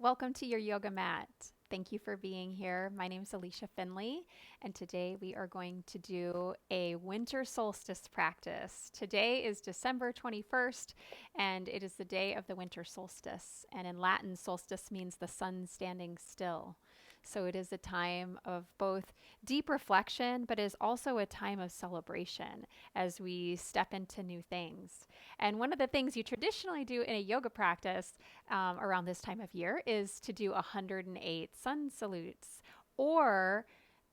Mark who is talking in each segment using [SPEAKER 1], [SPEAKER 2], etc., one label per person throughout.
[SPEAKER 1] Welcome to your yoga mat. Thank you for being here. My name is Alicia Finley, and today we are going to do a winter solstice practice. Today is December 21st, and it is the day of the winter solstice. And in Latin, solstice means the sun standing still. So it is a time of both deep reflection, but is also a time of celebration as we step into new things. And one of the things you traditionally do in a yoga practice around this time of year is to do 108 sun salutes. Or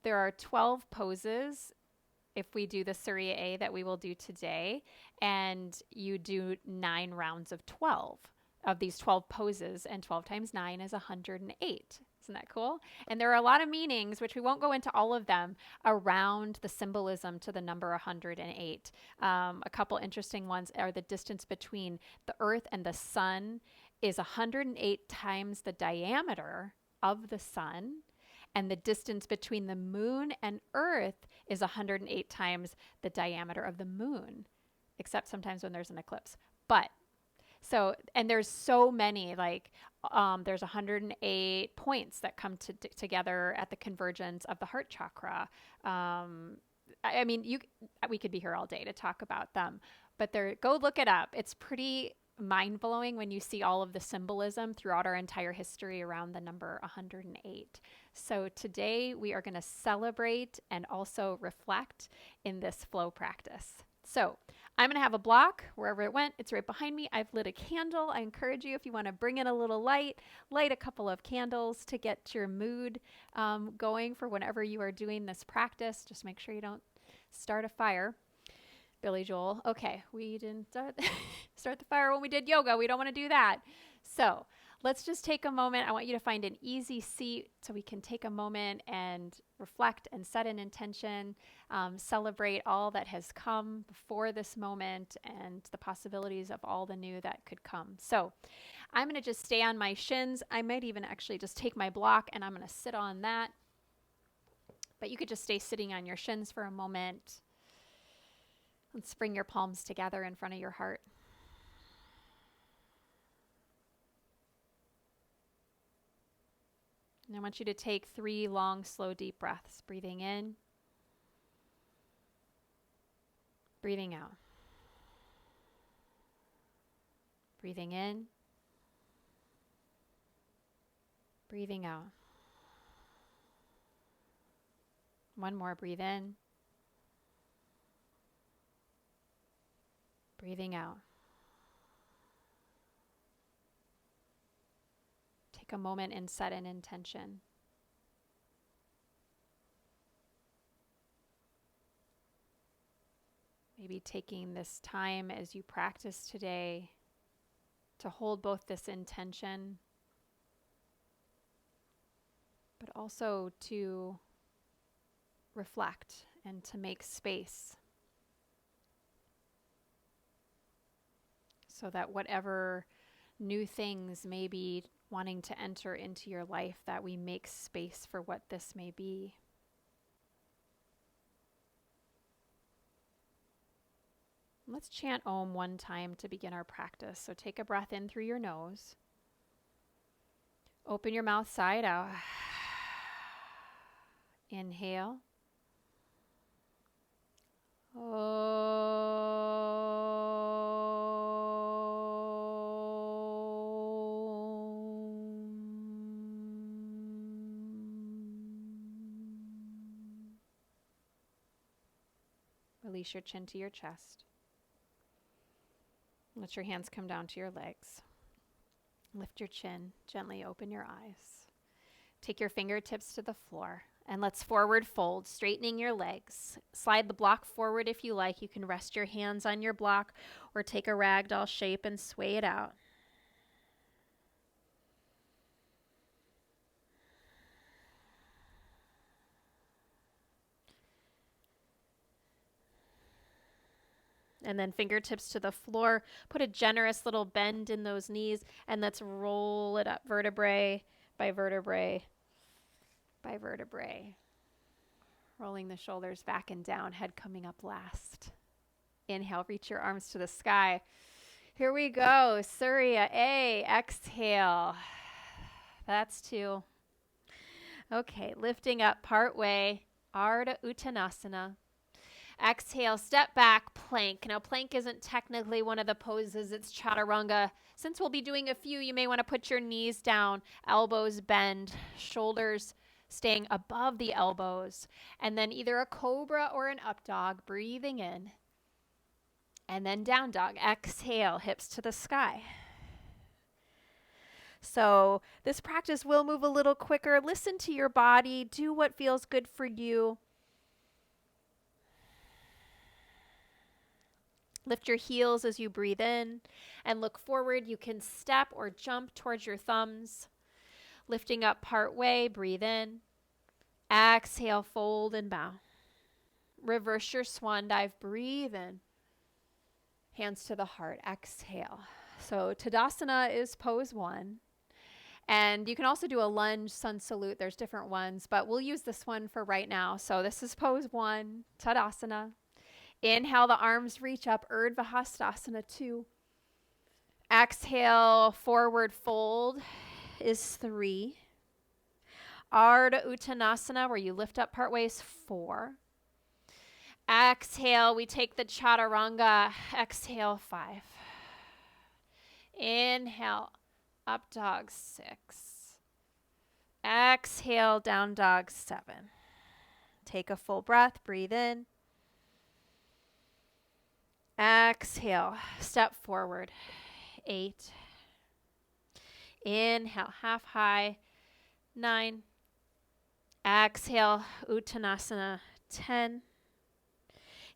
[SPEAKER 1] there are 12 poses if we do the Surya A that we will do today, and you do 9 rounds of 12 of these 12 poses, and 12 times 9 is 108. Isn't that cool? And there are a lot of meanings, which we won't go into all of them, around the symbolism to the number 108. A couple interesting ones are the distance between the earth and the sun is 108 times the diameter of the sun, and the distance between the moon and earth is 108 times the diameter of the moon, except sometimes when there's an eclipse. But and there's so many, there's 108 points that come together at the convergence of the heart chakra. I mean, we could be here all day to talk about them, but go look it up. It's pretty mind blowing when you see all of the symbolism throughout our entire history around the number 108. So today we are going to celebrate and also reflect in this flow practice. So I'm going to have a block wherever it went. It's right behind me. I've lit a candle. I encourage you, if you want to bring in a little light, light a couple of candles to get your mood going for whenever you are doing this practice. Just make sure you don't start a fire. Billy Joel. Okay, we didn't start the fire when we did yoga. We don't want to do that. So let's just take a moment. I want you to find an easy seat so we can take a moment and reflect and set an intention, celebrate all that has come before this moment and the possibilities of all the new that could come. So I'm going to just stay on my shins. I might even actually just take my block and I'm going to sit on that. But you could just stay sitting on your shins for a moment. Let's bring your palms together in front of your heart. And I want you to take 3 long, slow, deep breaths. Breathing in, breathing out. Breathing in, breathing out. One more, breathe in. Breathing out. Take a moment and set an intention. Maybe taking this time as you practice today to hold both this intention, but also to reflect and to make space so that whatever new things may be wanting to enter into your life, that we make space for what this may be. Let's chant Om one time to begin our practice. So take a breath in through your nose. Open your mouth side out. Inhale. Release your chin to your chest. Let your hands come down to your legs. Lift your chin, gently open your eyes. Take your fingertips to the floor and let's forward fold, straightening your legs. Slide the block forward if you like. You can rest your hands on your block or take a ragdoll shape and sway it out. And then fingertips to the floor. Put a generous little bend in those knees and let's roll it up vertebrae by vertebrae by vertebrae. Rolling the shoulders back and down, head coming up last. Inhale, reach your arms to the sky. Here we go. Surya A. Exhale. That's 2. Okay, lifting up part way, Ardha Uttanasana. Exhale, step back, plank. Now, plank isn't technically one of the poses, it's chaturanga. Since we'll be doing a few, you may want to put your knees down, elbows bend, shoulders staying above the elbows, and then either a cobra or an up dog, breathing in, and then down dog. Exhale, hips to the sky. So this practice will move a little quicker. Listen to your body, do what feels good for you. Lift your heels as you breathe in and look forward. You can step or jump towards your thumbs. Lifting up part way, breathe in. Exhale, fold and bow. Reverse your swan dive, breathe in. Hands to the heart, exhale. So Tadasana is pose 1. And you can also do a lunge, sun salute. There's different ones, but we'll use this one for right now. So this is pose 1, Tadasana. Inhale, the arms reach up, Urdhva Hastasana 2. Exhale, forward fold is 3. Ardha Uttanasana, where you lift up part ways, 4. Exhale, we take the chaturanga. Exhale, 5. Inhale, up dog, 6. Exhale, down dog, 7. Take a full breath, breathe in. Exhale, step forward, 8. Inhale, half high, 9. Exhale, Uttanasana, 10.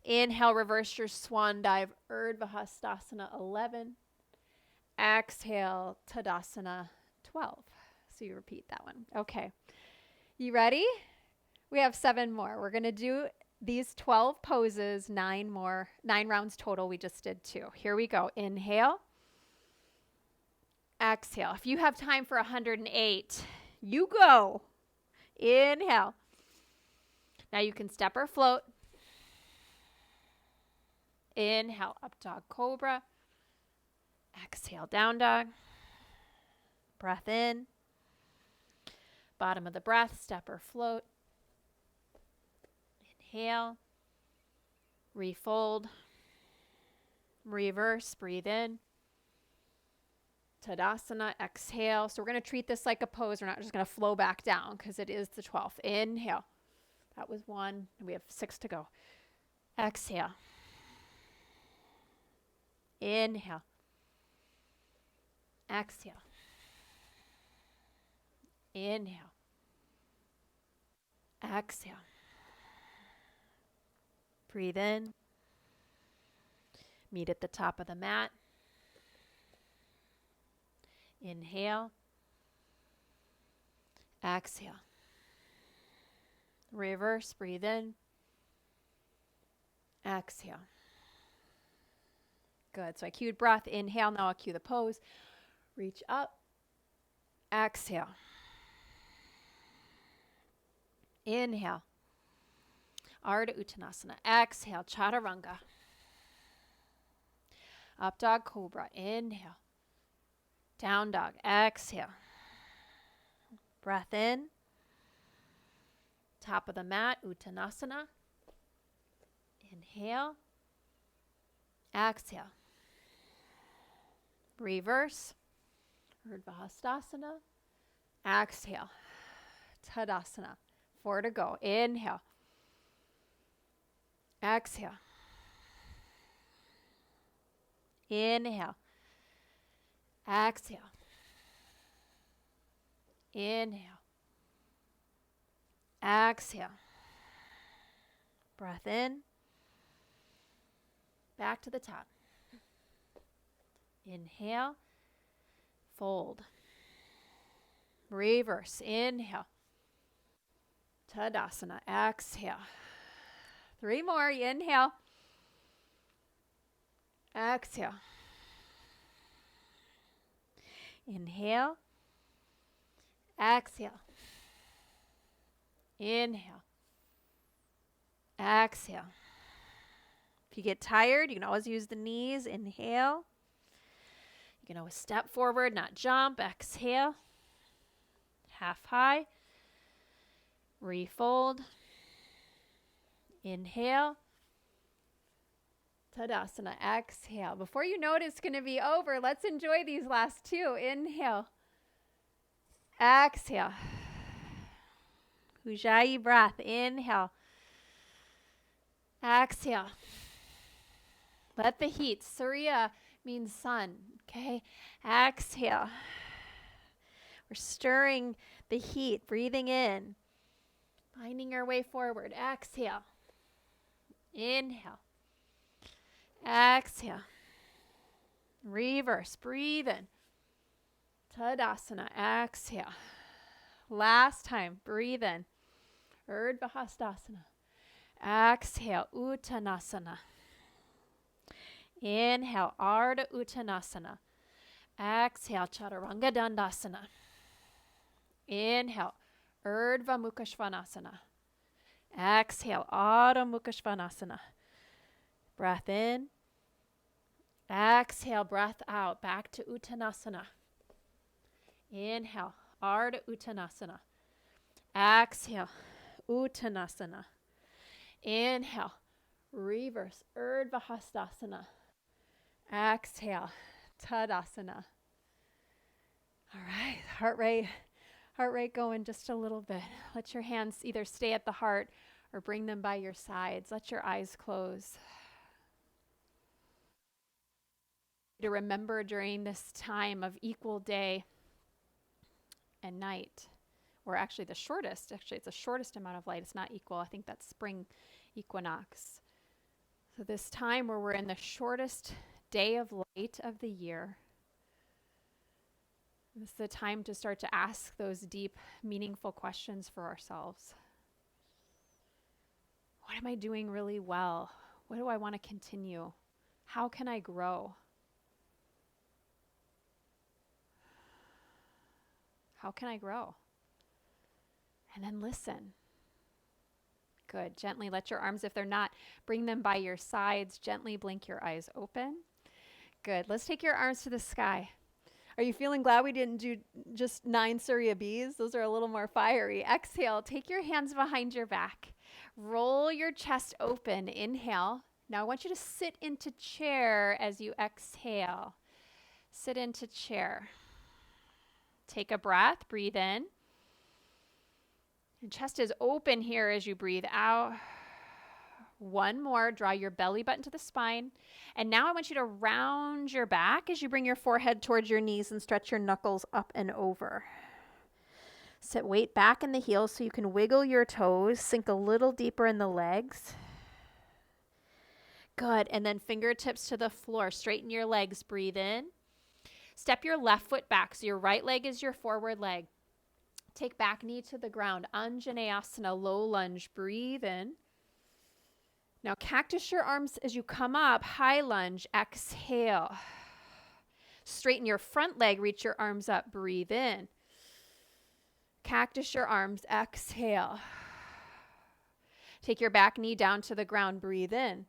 [SPEAKER 1] Inhale, reverse your swan dive, Urdhva Hastasana, 11. Exhale, Tadasana, 12. So you repeat that one. Okay. You ready? We have 7 more. We're going to do these 12 poses, 9 rounds total. We just did 2. Here we go. Inhale. Exhale. If you have time for 108, you go. Inhale. Now you can step or float. Inhale, up dog cobra. Exhale, down dog. Breath in. Bottom of the breath, step or float. Inhale. Refold. Reverse, breathe in. Tadasana, exhale. So we're going to treat this like a pose. We're not just going to flow back down because it is the 12th. Inhale. That was 1. And we have 6 to go. Exhale. Inhale. Exhale. Inhale. Exhale. Breathe in. Meet at the top of the mat. Inhale. Exhale. Reverse, breathe in. Exhale. Good. So I cued breath. Inhale. Now I'll cue the pose. Reach up. Exhale. Inhale. Ardha Uttanasana. Exhale. Chaturanga. Up dog cobra. Inhale. Down dog. Exhale. Breath in. Top of the mat. Uttanasana. Inhale. Exhale. Reverse. Urdhva Hastasana. Exhale. Tadasana. 4 to go. Inhale. Exhale. Inhale. Exhale. Inhale. Exhale. Breath in. Back to the top. Inhale. Fold. Reverse. Inhale. Tadasana. Exhale. 3 more. Inhale. Exhale. Inhale. Exhale. Inhale. Exhale. If you get tired, you can always use the knees. Inhale. You can always step forward, not jump. Exhale. half high. Refold. Inhale. Tadasana. Exhale. Before you know it, it's going to be over. Let's enjoy these last two. Inhale. Exhale. Ujjayi breath. Inhale. Exhale. Let the heat. Surya means sun. Okay. Exhale. We're stirring the heat. Breathing in. Finding your way forward. Exhale. Inhale. Exhale. Reverse. Breathe in. Tadasana. Exhale. Last time. Breathe in. Urdhva Hastasana. Exhale. Uttanasana. Inhale. Ardha Uttanasana. Exhale. Chaturanga Dandasana. Inhale. Urdhva Mukha Svanasana. Exhale. Adho Mukha Svanasana. Breath in. Exhale. Breath out. Back to Uttanasana. Inhale. Ardha Uttanasana. Exhale. Uttanasana. Inhale. Reverse. Urdhva Hastasana. Exhale. Tadasana. All right. Heart rate going just a little bit. Let your hands either stay at the heart or bring them by your sides. Let your eyes close. To remember during this time of equal day and night, or actually it's the shortest amount of light. It's not equal. I think that's spring equinox. So this time where we're in the shortest day of light of the year, this is the time to start to ask those deep, meaningful questions for ourselves. What am I doing really well? What do I want to continue? How can I grow? How can I grow? And then listen. Good. Gently let your arms, if they're not, bring them by your sides. Gently blink your eyes open. Good. Let's take your arms to the sky. Are you feeling glad we didn't do just 9 Surya Bs? Those are a little more fiery. Exhale. Take your hands behind your back. Roll your chest open. Inhale. Now I want you to sit into chair as you exhale. Sit into chair. Take a breath. Breathe in. And chest is open here as you breathe out. One more. Draw your belly button to the spine. And now I want you to round your back as you bring your forehead towards your knees and stretch your knuckles up and over. Set weight back in the heels so you can wiggle your toes, sink a little deeper in the legs. Good. And then fingertips to the floor. Straighten your legs. Breathe in. Step your left foot back so your right leg is your forward leg. Take back knee to the ground. Anjaneyasana, low lunge. Breathe in. Now cactus your arms as you come up. High lunge. Exhale. Straighten your front leg. Reach your arms up. Breathe in. Cactus your arms. Exhale. Take your back knee down to the ground. Breathe in.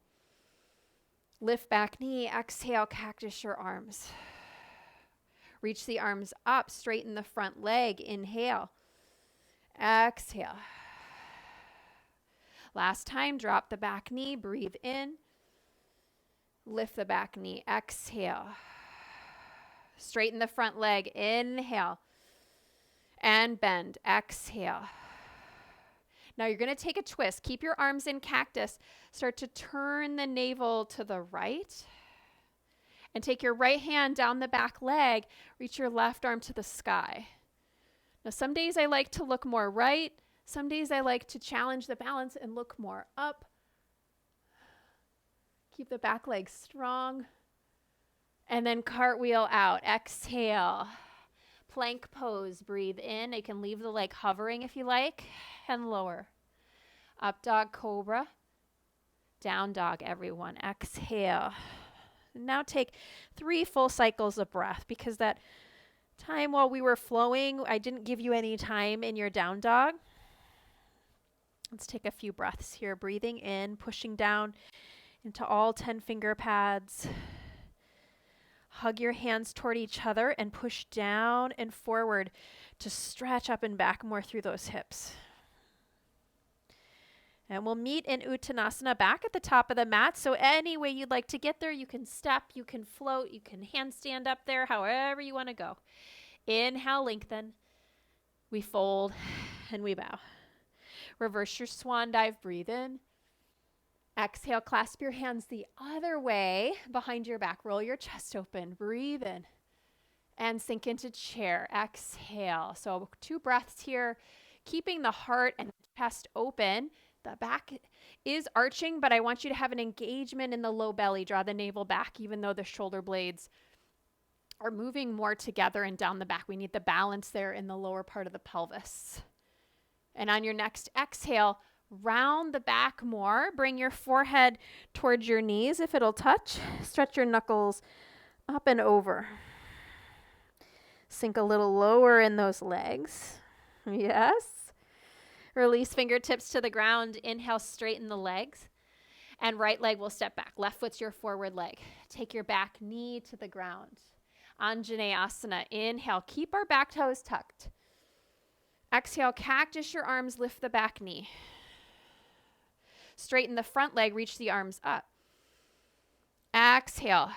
[SPEAKER 1] Lift back knee. Exhale. Cactus your arms. Reach the arms up. Straighten the front leg. Inhale. Exhale. Last time, drop the back knee. Breathe in. Lift the back knee. Exhale. Straighten the front leg. Inhale. And bend. Exhale. Now you're going to take a twist. Keep your arms in cactus. Start to turn the navel to the right. And take your right hand down the back leg. Reach your left arm to the sky. Now some days I like to look more right. Some days I like to challenge the balance and look more up. Keep the back leg strong. And then cartwheel out. Exhale. Plank pose. Breathe in. You can leave the leg hovering if you like. And lower. Up dog cobra. Down dog, everyone. Exhale. Now take 3 full cycles of breath, because that time while we were flowing, I didn't give you any time in your down dog. Let's take a few breaths here. Breathing in, pushing down into all 10 finger pads.
[SPEAKER 2] Hug your hands toward each other and push down and forward to stretch up and back more through those hips. And we'll meet in Uttanasana back at the top of the mat. So any way you'd like to get there, you can step, you can float, you can handstand up there, however you want to go. Inhale, lengthen. We fold and we bow. Reverse your swan dive, breathe in. Exhale, clasp your hands the other way behind your back. Roll your chest open, breathe in. And sink into chair. Exhale. So 2 breaths here, keeping the heart and chest open. The back is arching, but I want you to have an engagement in the low belly. Draw the navel back, even though the shoulder blades are moving more together and down the back. We need the balance there in the lower part of the pelvis. And on your next exhale, round the back more. Bring your forehead towards your knees if it'll touch. Stretch your knuckles up and over. Sink a little lower in those legs. Yes. Release fingertips to the ground. Inhale, straighten the legs. And right leg will step back. Left foot's your forward leg. Take your back knee to the ground. Anjaneyasana. Inhale, keep our back toes tucked. Exhale, cactus your arms, lift the back knee. Straighten the front leg, reach the arms up. Exhale,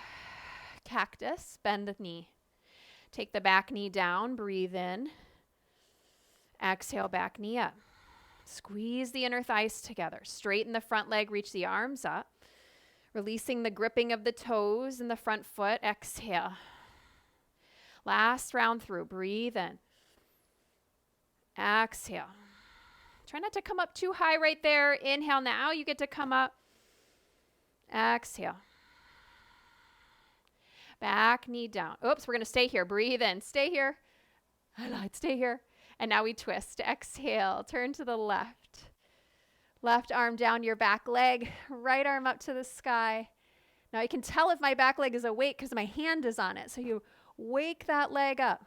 [SPEAKER 2] cactus, bend the knee. Take the back knee down, breathe in. Exhale, back knee up. Squeeze the inner thighs together. Straighten the front leg, reach the arms up. Releasing the gripping of the toes in the front foot. Exhale. Last round through. Breathe in. Exhale. Try not to come up too high right there. Inhale now. You get to come up. Exhale. Back knee down. Oops, we're going to stay here. Breathe in. Stay here. I lied. Stay here. And now we twist. Exhale. Turn to the left. Left arm down your back leg. Right arm up to the sky. Now I can tell if my back leg is awake because my hand is on it. So you wake that leg up.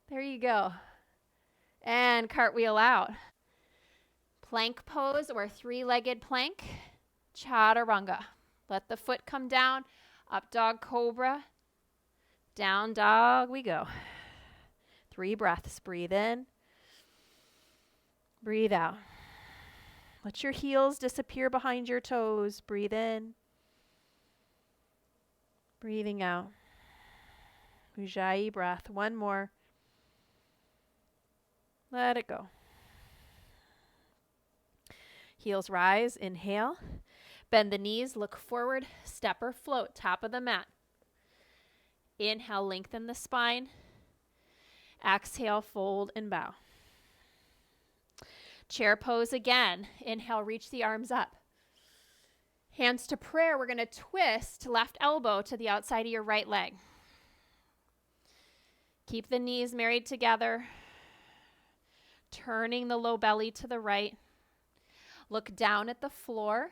[SPEAKER 2] There you go. And cartwheel out. Plank pose or 3-legged plank. Chaturanga. Let the foot come down. Up dog cobra. Down dog we go. 3 breaths. Breathe in. Breathe out. Let your heels disappear behind your toes. Breathe in. Breathing out. Ujjayi breath. 1 more. Let it go. Heels rise. Inhale. Bend the knees. Look forward. Step or float. Top of the mat. Inhale. Lengthen the spine. Exhale, fold and bow. Chair pose again. Inhale, reach the arms up. Hands to prayer. We're going to twist left elbow to the outside of your right leg. Keep the knees married together. Turning the low belly to the right. Look down at the floor.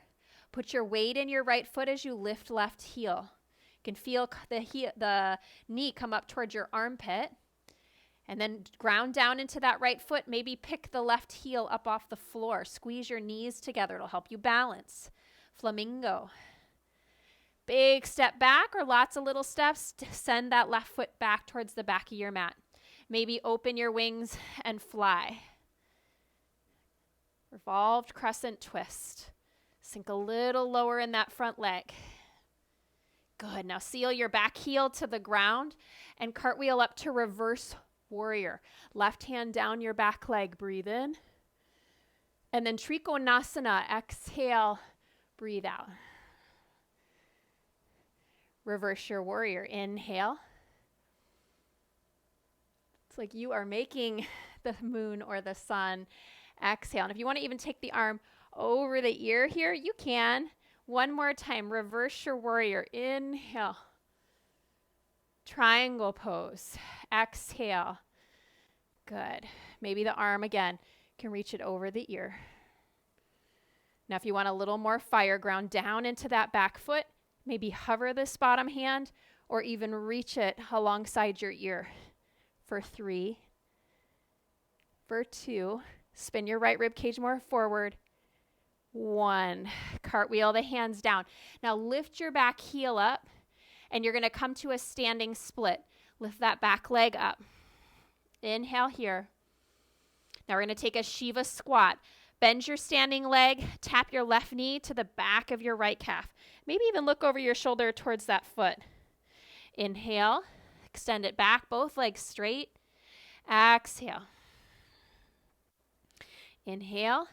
[SPEAKER 2] Put your weight in your right foot as you lift left heel. You can feel the knee come up towards your armpit. And then ground down into that right foot. Maybe pick the left heel up off the floor. Squeeze your knees together. It'll help you balance. Flamingo. Big step back or lots of little steps. Send that left foot back towards the back of your mat. Maybe open your wings and fly. Revolved crescent twist. Sink a little lower in that front leg. Good. Now seal your back heel to the ground and cartwheel up to reverse warrior. Left hand down your back leg. Breathe in. And then Trikonasana. Exhale. Breathe out. Reverse your warrior. Inhale. It's like you are making the moon or the sun. Exhale. And if you want to even take the arm over the ear here, you can. 1 more time. Reverse your warrior. Inhale. Triangle pose. Exhale. Good. Maybe the arm again can reach it over the ear. Now if you want a little more fire, ground down into that back foot. Maybe hover this bottom hand or even reach it alongside your ear. For 3. For 2. Spin your right rib cage more forward. 1. Cartwheel the hands down. Now lift your back heel up And you're going to come to a standing split. Lift that back leg up. Inhale here. Now we're going to take a Shiva squat. Bend your standing leg, tap your left knee to the back of your right calf. Maybe even look over your shoulder towards that foot. Inhale, extend it back, both legs straight. Exhale. Inhale.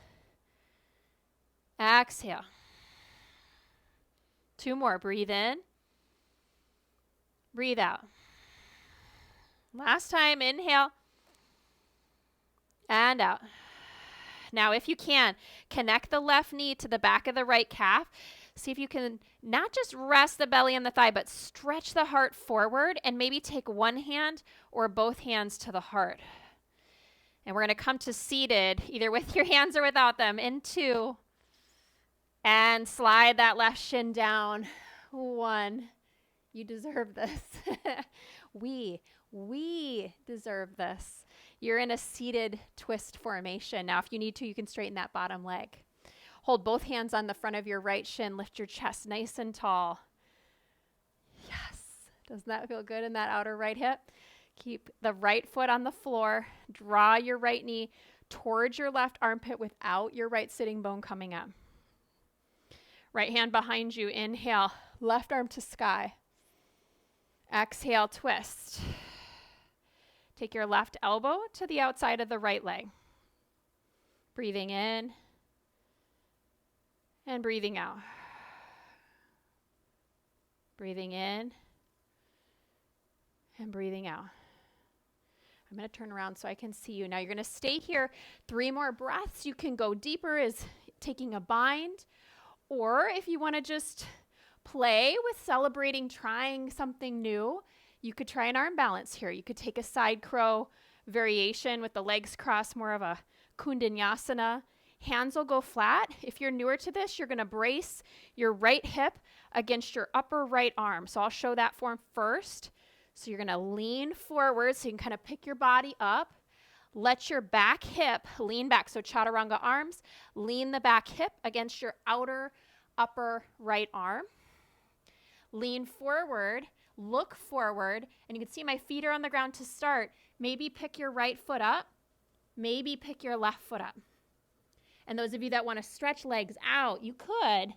[SPEAKER 2] Exhale. 2 more. Breathe in. Breathe out. Last time, inhale. And out. Now, if you can, connect the left knee to the back of the right calf. See if you can not just rest the belly and the thigh, but stretch the heart forward and maybe take one hand or both hands to the heart. And we're going to come to seated, either with your hands or without them, in 2. And slide that left shin down. 1. You deserve this. We deserve this. You're in a seated twist formation. Now, if you need to, you can straighten that bottom leg. Hold both hands on the front of your right shin. Lift your chest nice and tall. Yes. Doesn't that feel good in that outer right hip? Keep the right foot on the floor. Draw your right knee towards your left armpit without your right sitting bone coming up. Right hand behind you. Inhale. Left arm to sky. Exhale, twist. Take your left elbow to the outside of the right leg. Breathing in and breathing out. Breathing in and breathing out. I'm going to turn around so I can see you. Now you're going to stay here 3 more breaths. You can go deeper as taking a bind, or if you want to just play with celebrating trying something new, you could try an arm balance here. You could take a side crow variation with the legs crossed, more of a kundanyasana. Hands will go flat. If you're newer to this, you're going to brace your right hip against your upper right arm. So I'll show that form first. So you're going to lean forward so you can kind of pick your body up. Let your back hip lean back. So chaturanga arms, lean the back hip against your outer upper right arm. Lean forward. Look forward, and you can see my feet are on the ground to start. Maybe pick your right foot up. Maybe pick your left foot up. And those of you that want to stretch legs out, you could,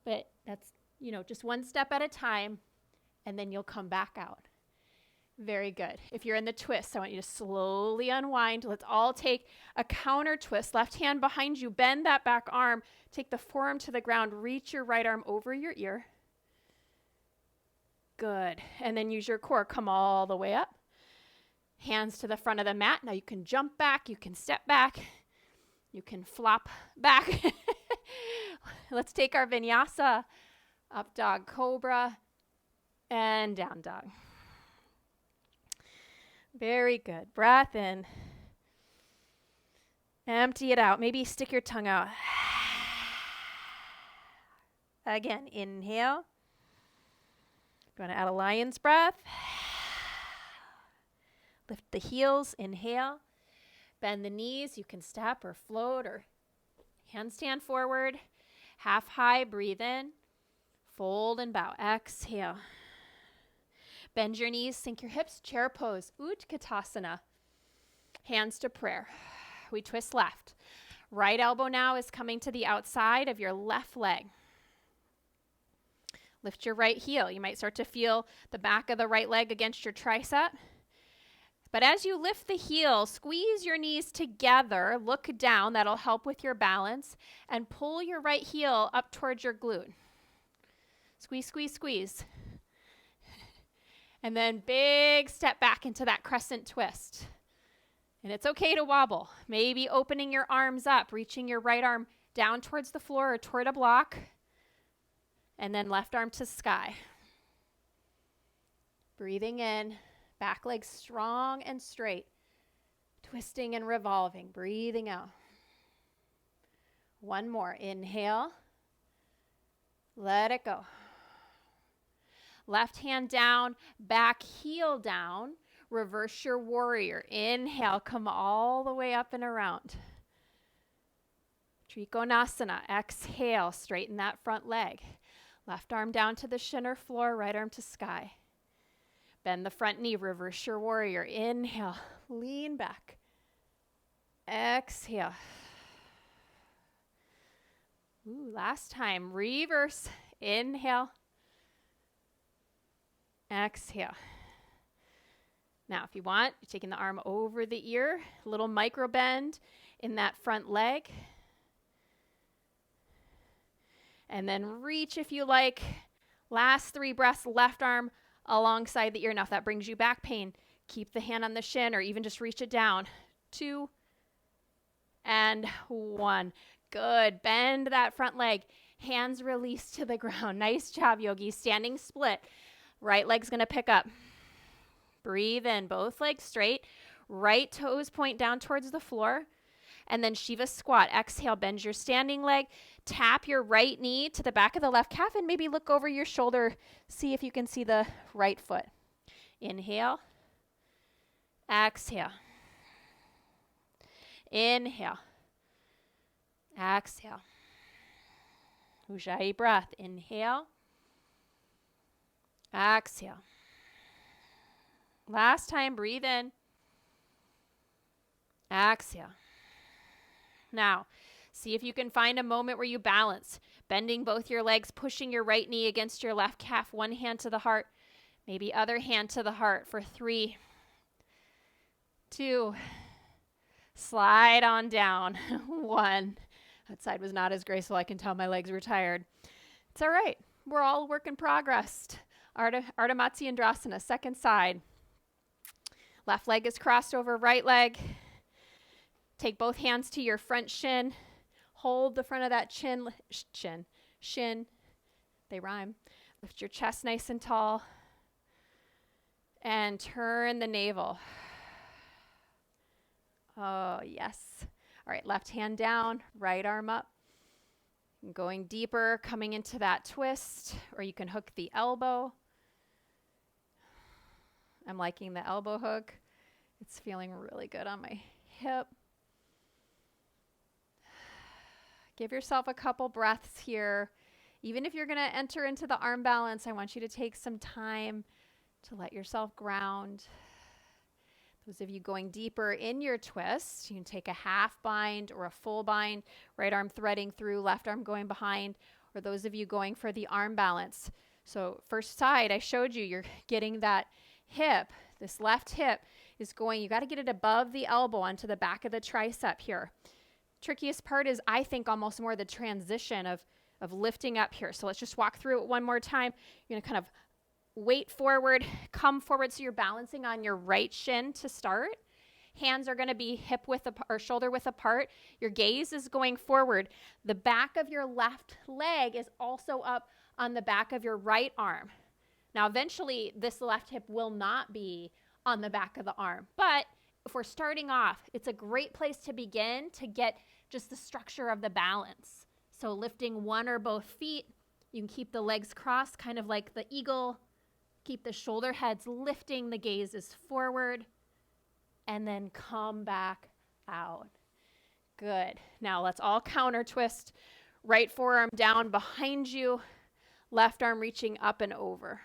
[SPEAKER 2] but that's, just one step at a time, and then you'll come back out. Very good. If you're in the twist, I want you to slowly unwind. Let's all take a counter twist. Left hand behind you. Bend that back arm. Take the forearm to the ground. Reach your right arm over your ear. Good. And then use your core. Come all the way up. Hands to the front of the mat. Now you can jump back. You can step back. You can flop back. Let's take our vinyasa. Up dog cobra and down dog. Very good. Breath in. Empty it out. Maybe stick your tongue out. Again, inhale. You want to add a lion's breath. Lift the heels, inhale. Bend the knees. You can step or float or handstand forward. Half high, breathe in. Fold and bow. Exhale. Bend your knees, sink your hips, chair pose, Utkatasana. Hands to prayer. We twist left. Right elbow now is coming to the outside of your left leg. Lift your right heel. You might start to feel the back of the right leg against your tricep. But as you lift the heel, squeeze your knees together, look down, that'll help with your balance, and pull your right heel up towards your glute. Squeeze, squeeze, squeeze. And then big step back into that crescent twist. And it's okay to wobble. Maybe opening your arms up, reaching your right arm down towards the floor or toward a block. And then left arm to sky. Breathing in, back leg strong and straight. Twisting and revolving, breathing out. One more, inhale. Let it go. Left hand down, back heel down. Reverse your warrior. Inhale, come all the way up and around. Trikonasana. Exhale, straighten that front leg.
[SPEAKER 1] Left arm down to the shin or floor, right arm to sky. Bend the front knee, reverse your warrior. Inhale, lean back. Exhale. Ooh, last time, reverse. Inhale. Exhale. Now, if you want, you're taking the arm over the ear, little micro bend in that front leg. And then reach if you like. Last 3 breaths, left arm alongside the ear. Now, if that brings you back pain, keep the hand on the shin or even just reach it down. 2 and 1. Good. Bend that front leg. Hands release to the ground. Nice job, yogi. Standing split. Right leg's going to pick up. Breathe in. Both legs straight. Right toes point down towards the floor. And then Shiva squat. Exhale, bend your standing leg. Tap your right knee to the back of the left calf and maybe look over your shoulder. See if you can see the right foot. Inhale. Exhale. Inhale. Exhale. Ujjayi breath. Inhale. Exhale. Last time, breathe in. Exhale. Now, see if you can find a moment where you balance, bending both your legs, pushing your right knee against your left calf, one hand to the heart, maybe other hand to the heart for 3, 2, slide on down, 1. That side was not as graceful. I can tell my legs were tired. It's all right. We're all a work in progress. Ardha Matsyendrasana, second side. Left leg is crossed over right leg. Take both hands to your front shin. Hold the front of that shin. They rhyme. Lift your chest nice and tall. And turn the navel. Oh, yes. All right, left hand down, right arm up. Going deeper, coming into that twist, or you can hook the elbow. I'm liking the elbow hook. It's feeling really good on my hip. Give yourself a couple breaths here. Even if you're going to enter into the arm balance, I want you to take some time to let yourself ground. Those of you going deeper in your twist, you can take a half bind or a full bind, right arm threading through, left arm going behind, or those of you going for the arm balance. So first side, I showed you, you're getting that hip, this left hip is going, you got to get it above the elbow onto the back of the tricep here. Trickiest part is, I think, almost more the transition of lifting up here. So let's just walk through it one more time. You're going to kind of weight forward, come forward so you're balancing on your right shin to start. Hands are going to be hip width or shoulder width apart. Your gaze is going forward. The back of your left leg is also up on the back of your right arm. Now, eventually, this left hip will not be on the back of the arm. But if we're starting off, it's a great place to begin to get just the structure of the balance. So lifting one or both feet, you can keep the legs crossed, kind of like the eagle. Keep the shoulder heads lifting, the gaze is forward, and then come back out. Good. Now let's all counter twist. Right forearm down behind you, left arm reaching up and over.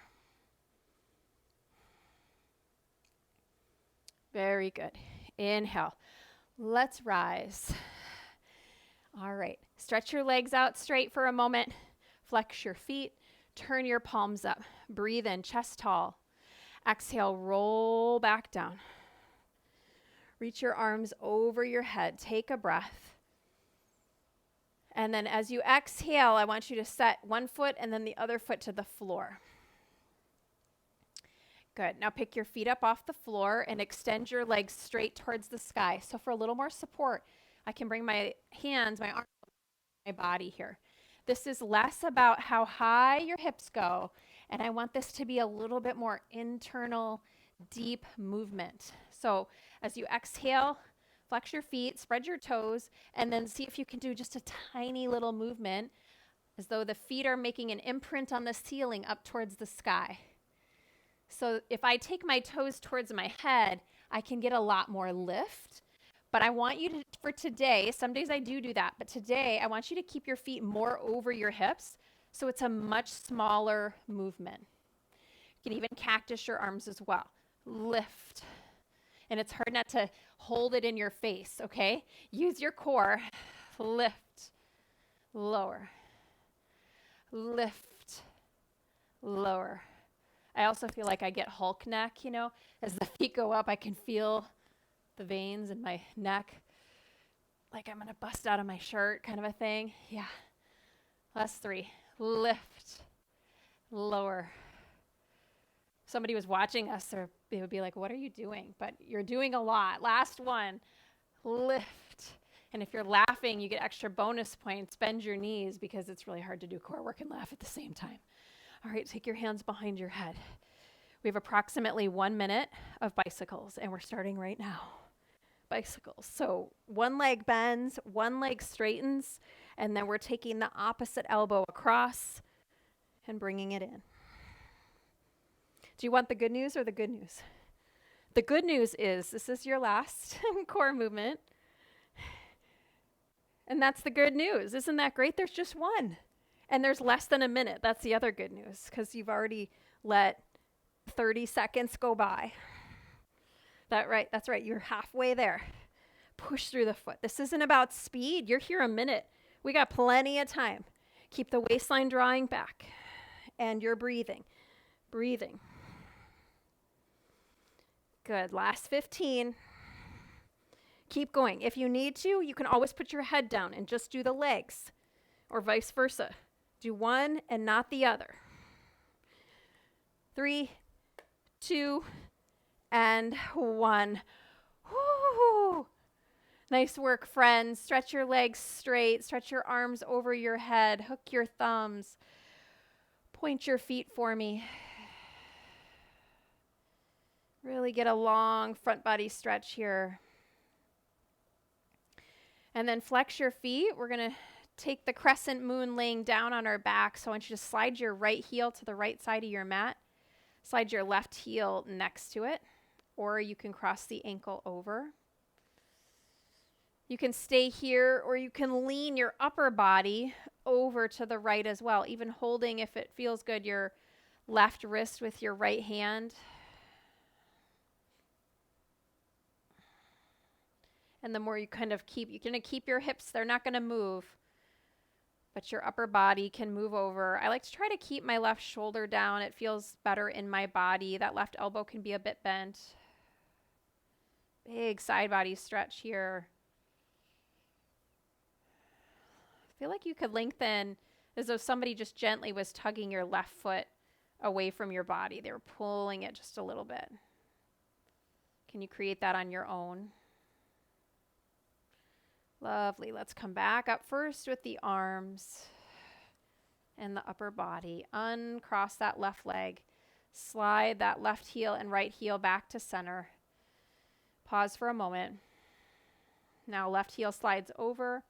[SPEAKER 1] Very good. Inhale. Let's rise. All right. Stretch your legs out straight for a moment. Flex your feet. Turn your palms up. Breathe in, chest tall. Exhale, roll back down. Reach your arms over your head. Take a breath. And then as you exhale, I want you to set one foot and then the other foot to the floor. Good. Now pick your feet up off the floor and extend your legs straight towards the sky. So for a little more support, I can bring my hands, my arms, my body here. This is less about how high your hips go, and I want this to be a little bit more internal, deep movement. So as you exhale, flex your feet, spread your toes, and then see if you can do just a tiny little movement as though the feet are making an imprint on the ceiling up towards the sky. So if I take my toes towards my head, I can get a lot more lift. But I want you to, for today, some days I do that, but today I want you to keep your feet more over your hips
[SPEAKER 2] So it's a much smaller movement. You can even cactus your arms as well. Lift. And it's hard not to hold it in your face, okay? Use your core. Lift. Lower. Lift. Lower. I also feel like I get Hulk neck, as the feet go up, I can feel the veins in my neck, like I'm gonna bust out of my shirt kind of a thing. Yeah. Last 3. Lift. Lower. If somebody was watching us, or they would be like, what are you doing? But you're doing a lot. Last 1. Lift. And if you're laughing, you get extra bonus points. Bend your knees, because it's really hard to do core work and laugh at the same time. All right, take your hands behind your head. We have approximately 1 minute of bicycles, and we're starting right now. Bicycles. So one leg bends, one leg straightens, and then we're taking the opposite elbow across and bringing it in. Do you want the good news or the good news? The good news is this is your last core movement. And that's the good news. Isn't that great? There's just one. And there's less than a minute. That's the other good news, because you've already let 30 seconds go by. That's right. You're halfway there. Push through the foot. This isn't about speed. You're here a minute. We got plenty of time. Keep the waistline drawing back. And you're breathing. Breathing. Good. Last 15. Keep going. If you need to, you can always put your head down and just do the legs, or vice versa. Do one and not the other. 3, 2, and 1. Woo! Nice work, friends. Stretch your legs straight. Stretch your arms over your head. Hook your thumbs. Point your feet for me. Really get a long front body stretch here. And then flex your feet. We're going to take the crescent moon laying down on our back. So I want you to slide your right heel to the right side of your mat. Slide your left heel next to it, or you can cross the ankle over. You can stay here, or you can lean your upper body over to the right as well, even holding, if it feels good, your left wrist with your right hand. And the more you kind of you're going to keep your hips, they're not going to move, but your upper body can move over. I like to try to keep my left shoulder down. It feels better in my body. That left elbow can be a bit bent. Big side body stretch here. I feel like you could lengthen as though somebody just gently was tugging your left foot away from your body. They were pulling it just a little bit. Can you create that on your own? Lovely. Let's come back up first with the arms and the upper body. Uncross that left leg. Slide that left heel and right heel back to center. Pause for a moment. Now left heel slides over.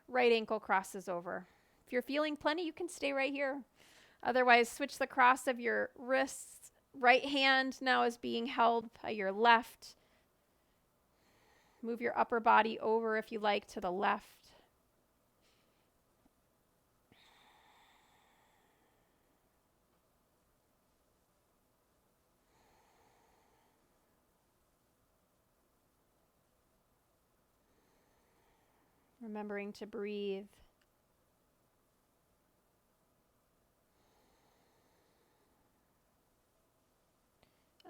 [SPEAKER 2] Right ankle crosses over. If you're feeling plenty, you can stay right here. Otherwise, switch the cross of your wrists. Right hand now is being held by your left. Move your upper body over, if you like, to the left. Remembering to breathe.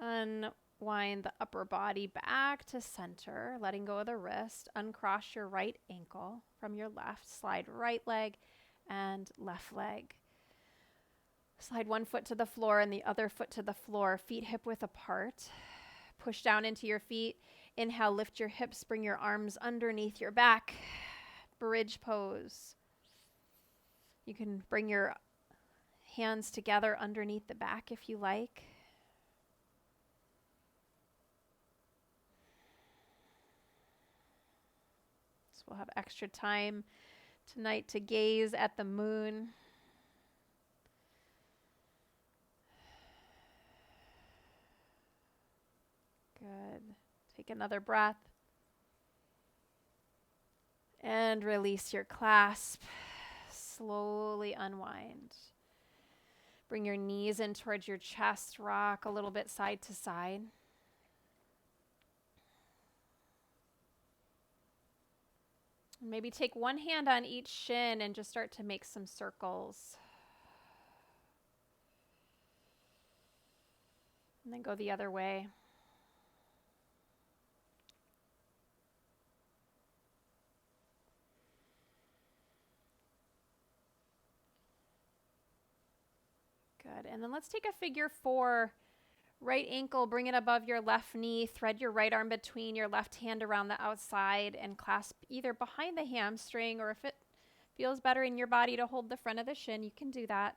[SPEAKER 2] Unwind the upper body back to center, letting go of the wrist. Uncross your right ankle from your left. Slide right leg and left leg. Slide one foot to the floor and the other foot to the floor, feet hip width apart. Push down into your feet. Inhale, lift your hips, bring your arms underneath your back. Bridge pose. You can bring your hands together underneath the back if you like. So we'll have extra time tonight to gaze at the moon. Good. Take another breath. And release your clasp. Slowly unwind.
[SPEAKER 1] Bring your knees in towards your chest, rock a little bit side to side. Maybe take one hand on each shin and just start to make some circles. And then go the other way. Good. And then let's take a figure 4. Right ankle, bring it above your left knee. Thread your right arm between your left hand around the outside and clasp either behind the hamstring, or if it feels better in your body to hold the front of the shin, you can do that.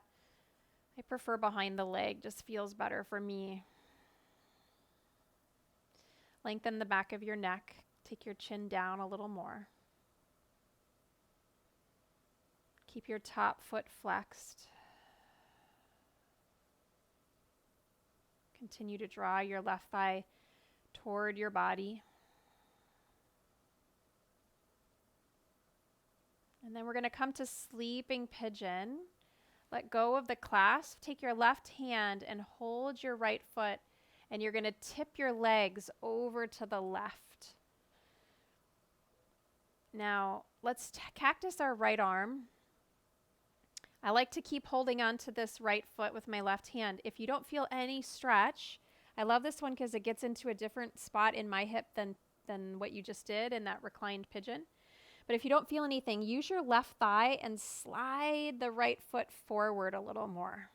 [SPEAKER 1] I prefer behind the leg, just feels better for me. Lengthen the back of your neck. Take your chin down a little more. Keep your top foot flexed. Continue to draw your left thigh toward your body. And then we're going to come to sleeping pigeon. Let go of the clasp. Take your left hand and hold your right foot. And you're going to tip your legs over to the left. Now, let's cactus our right arm. I like to keep holding on to this right foot with my left hand. If you don't feel any stretch, I love this one because it gets into a different spot in my hip than what you just did in that reclined pigeon. But if you don't feel anything, use your left thigh and slide the right foot forward a little more.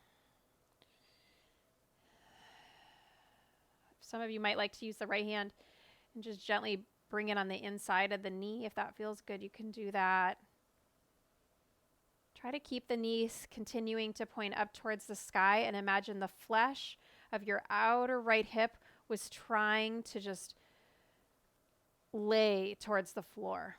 [SPEAKER 1] Some of you might like to use the right hand and just gently bring it on the inside of the knee. If that feels good, you can do that. Try to keep the knees continuing to point up towards the sky, and imagine the flesh of your outer right hip was trying to just lay towards the floor.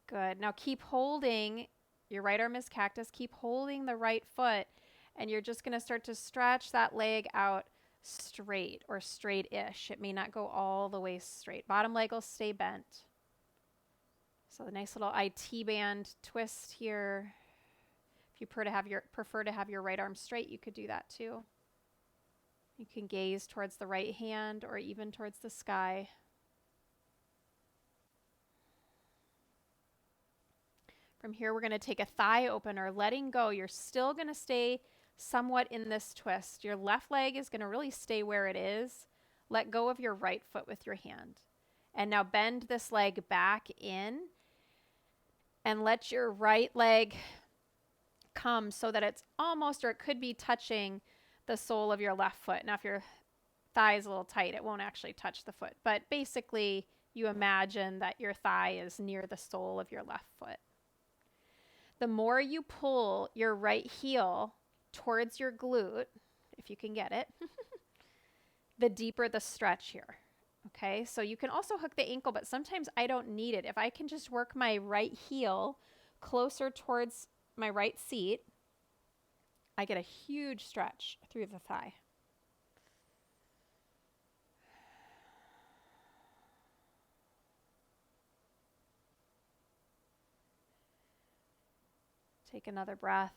[SPEAKER 1] Good. Now keep holding, your right arm is cactus, keep holding the right foot, and you're just going to start to stretch that leg out straight or straight-ish. It may not go all the way straight. Bottom leg will stay bent. So a nice little IT band twist here. If you prefer to have your right arm straight, you could do that too. You can gaze towards the right hand or even towards the sky. From here, we're going to take a thigh opener, letting go. You're still going to stay somewhat in this twist. Your left leg is going to really stay where it is. Let go of your right foot with your hand. And now bend this leg back in and let your right leg come so that it's almost, or it could be touching the sole of your left foot. Now, if your thigh is a little tight, it won't actually touch the foot. But basically, you imagine that your thigh is near the sole of your left foot. The more you pull your right heel towards your glute, if you can get it, the deeper the stretch here. Okay, so you can also hook the ankle, but sometimes I don't need it. If I can just work my right heel closer towards my right seat, I get a huge stretch through the thigh. Take another breath.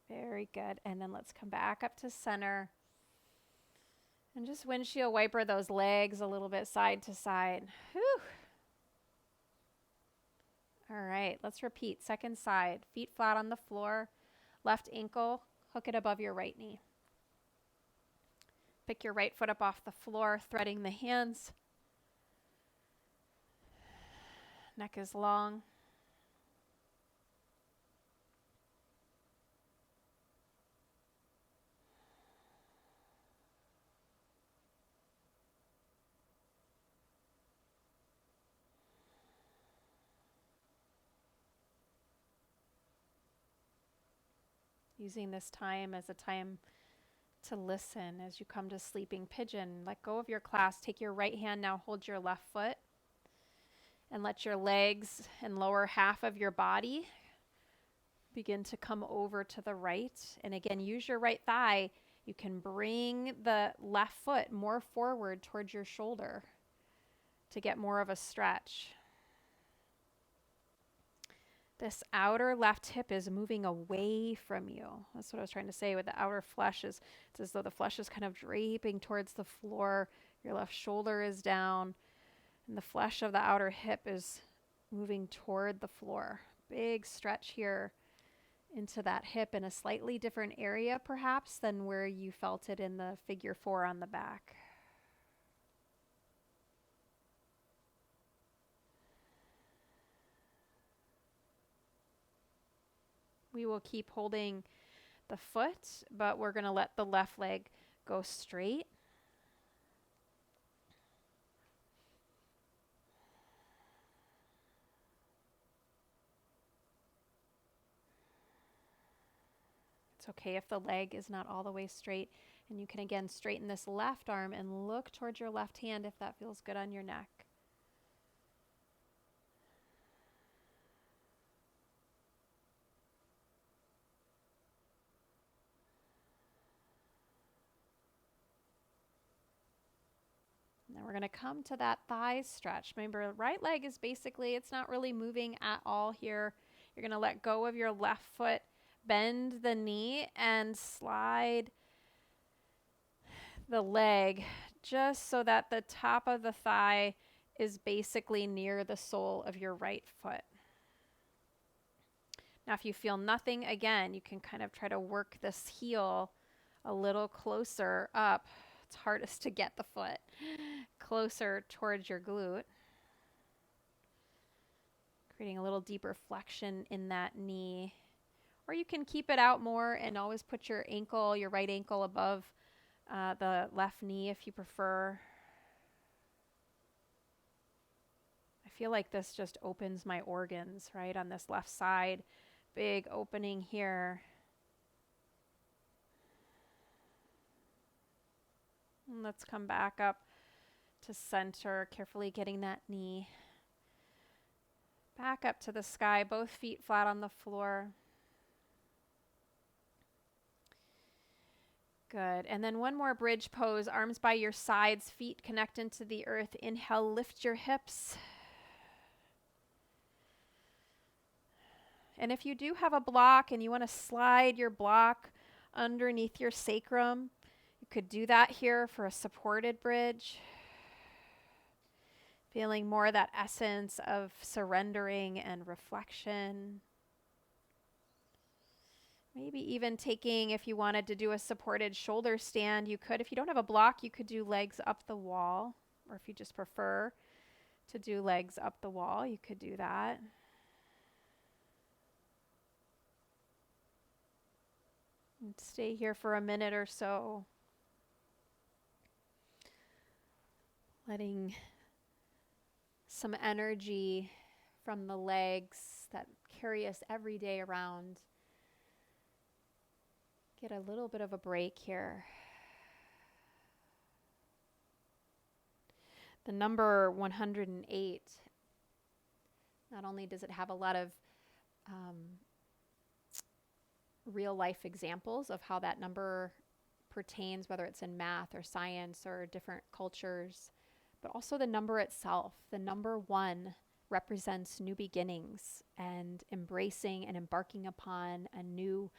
[SPEAKER 1] Very good. And then let's come back up to center. And just windshield wiper those legs a little bit side to side. Whew. All right, let's repeat. Second side. Feet flat on the floor. Left ankle, hook it above your right knee. Pick your right foot up off the floor, threading the hands. Neck is long. Using this time as a time to listen as you come to sleeping pigeon. Let go of your clasp. Take your right hand now, hold your left foot, and let your legs and lower half of your body begin to come over to the right. And again, use your right thigh. You can bring the left foot more forward towards your shoulder. to get more of a stretch. This outer left hip is moving away from you. That's what I was trying to say with the outer flesh. It's as though the flesh is kind of draping towards the floor. Your left shoulder is down, and the flesh of the outer hip is moving toward the floor. Big stretch here into that hip in a slightly different area, perhaps, than where you felt it in the figure 4 on the back. We will keep holding the foot, but we're going to let the left leg go straight. It's okay if the leg is not all the way straight, and you can again straighten this left arm and look towards your left hand if that feels good on your neck. Now we're going to come to that thigh stretch. Remember, the right leg is basically, it's not really moving at all here. You're going to let go of your left foot, bend the knee, and slide the leg just so that the top of the thigh is basically near the sole of your right foot. Now, if you feel nothing, again, you can kind of try to work this heel a little closer up. It's hardest to get the foot closer towards your glute, creating a little deeper flexion in that knee. Or you can keep it out more and always put your ankle, your right ankle above the left knee if you prefer. I feel like this just opens my organs, right, on this left side. Big opening here. And let's come back up to center, carefully getting that knee back up to the sky, both feet flat on the floor. Good. And then one more bridge pose, arms by your sides, feet connect into the earth. Inhale, lift your hips. And if you do have a block and you want to slide your block underneath your sacrum, you could do that here for a supported bridge. Feeling more of that essence of surrendering and reflection. Maybe even taking, if you wanted to do a supported shoulder stand, you could. If you don't have a block, you could do legs up the wall. Or if you just prefer to do legs up the wall, you could do that. And stay here for a minute or so. Letting some energy from the legs that carry us every day around get a little bit of a break here. The number 108, not only does it have a lot of real life examples of how that number pertains, whether it's in math or science or different cultures, but also the number itself. The number 1 represents new beginnings and embracing and embarking upon a new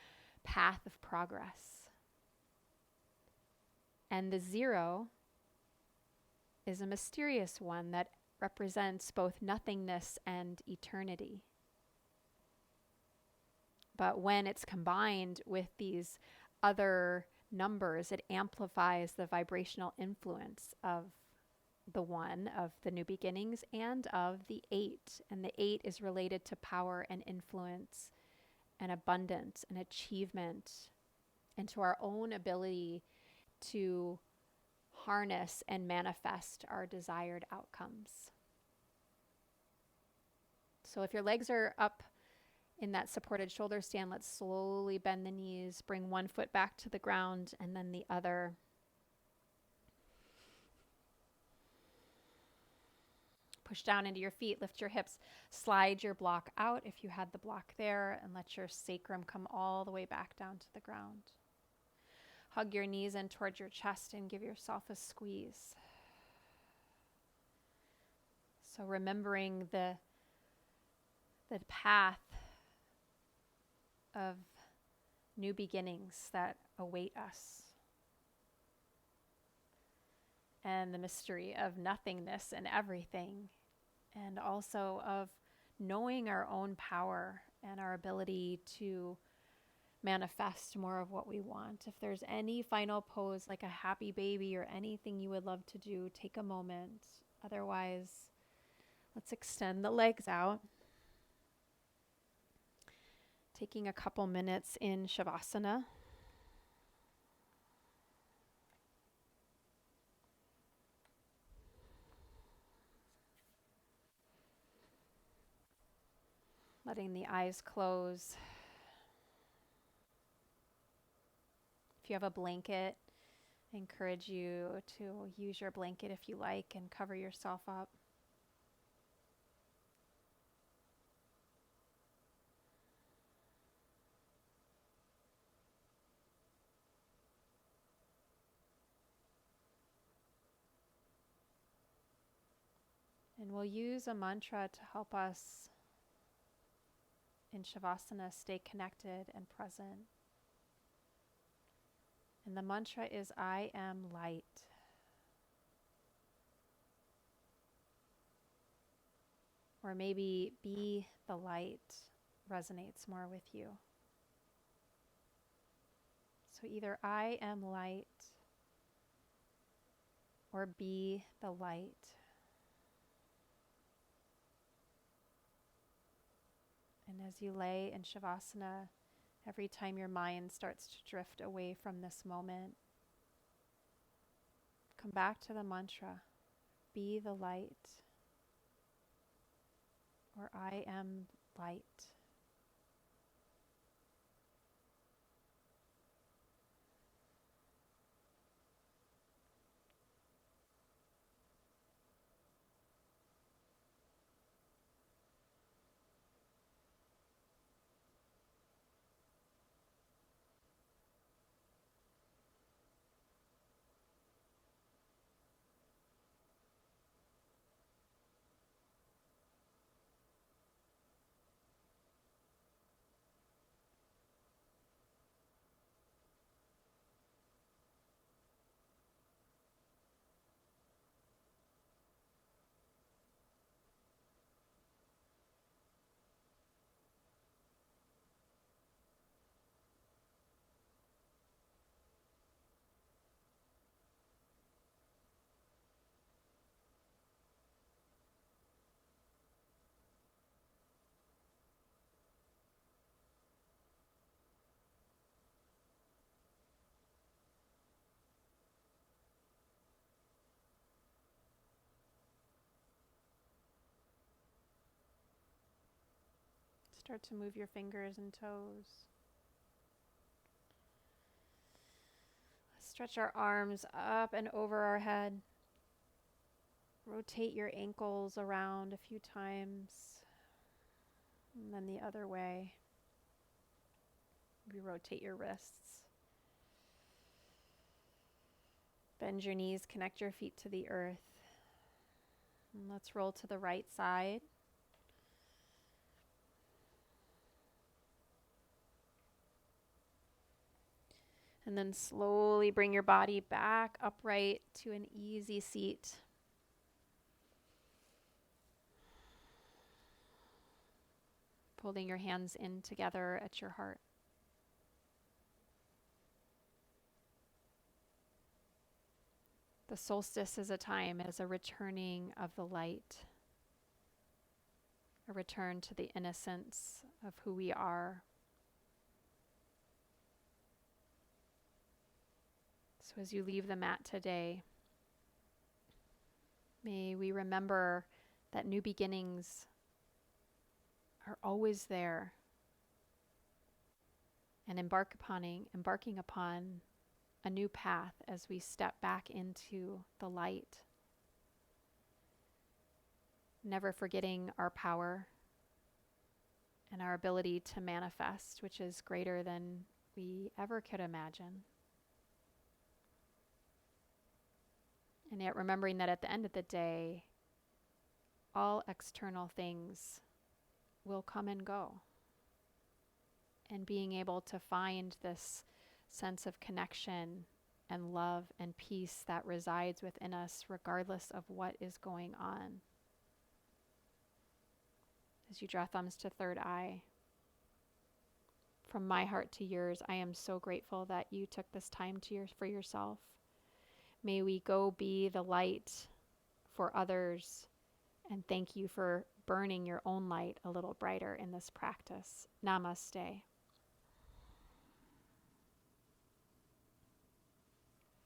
[SPEAKER 1] path of progress. And the 0 is a mysterious one that represents both nothingness and eternity. But when it's combined with these other numbers, it amplifies the vibrational influence of the 1, of the new beginnings, and of the 8. And the 8 is related to power and influence and abundance and achievement, and to our own ability to harness and manifest our desired outcomes. So if your legs are up in that supported shoulder stand, let's slowly bend the knees, bring one foot back to the ground and then the other. Push down into your feet, lift your hips, slide your block out if you had the block there, and let your sacrum come all the way back down to the ground. Hug your knees in towards your chest and give yourself a squeeze. So remembering the path of new beginnings that await us, and the mystery of nothingness and everything, and also of knowing our own power and our ability to manifest more of what we want. If there's any final pose, like a happy baby or anything you would love to do, take a moment. Otherwise, let's extend the legs out. Taking a couple minutes in Shavasana. Letting the eyes close. If you have a blanket, I encourage you to use your blanket if you like and cover yourself up. And we'll use a mantra to help us in Shavasana stay connected and present. And the mantra is, I am light. Or maybe be the light resonates more with you. So either I am light or be the light. And as you lay in Shavasana, every time your mind starts to drift away from this moment, come back to the mantra, be the light, or I am light. Start to move your fingers and toes. Stretch our arms up and over our head. Rotate your ankles around a few times. And then the other way. Maybe rotate your wrists. Bend your knees, connect your feet to the earth. And let's roll to the right side. And then slowly bring your body back upright to an easy seat. Holding your hands in together at your heart. The solstice is a time, it is a returning of the light, a return to the innocence of who we are. So as you leave the mat today, may we remember that new beginnings are always there, and embarking upon a new path as we step back into the light. Never forgetting our power and our ability to manifest, which is greater than we ever could imagine. And yet remembering that at the end of the day, all external things will come and go. And being able to find this sense of connection and love and peace that resides within us, regardless of what is going on. As you draw thumbs to third eye, from my heart to yours, I am so grateful that you took this time for yourself. May we go be the light for others, and thank you for burning your own light a little brighter in this practice. Namaste.